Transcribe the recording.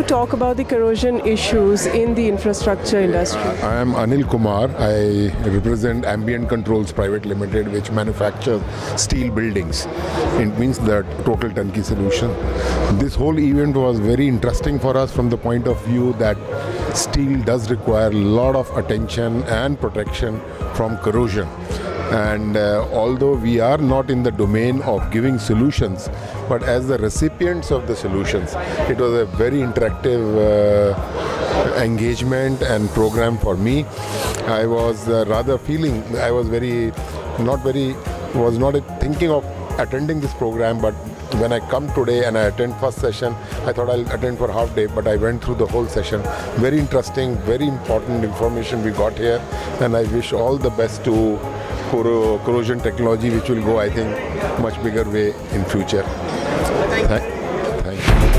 talk about the corrosion issues in the infrastructure industry? I am Anil Kumar. I represent Ambient Controls Private Limited, which manufactures steel buildings. It means the total turnkey solution. This whole event was very interesting for us from the point of view that steel does require a lot of attention and protection from corrosion. And although we are not in the domain of giving solutions, but as the recipients of the solutions, it was a very interactive engagement and program for me. I was rather feeling, I was was not thinking of attending this program, but when I come today and I attend first session, I thought I'll attend for half day, but I went through the whole session. Very interesting, very important information we got here, and I wish all the best to corrosion technology, which will go, I think, much bigger way in future. Thank you.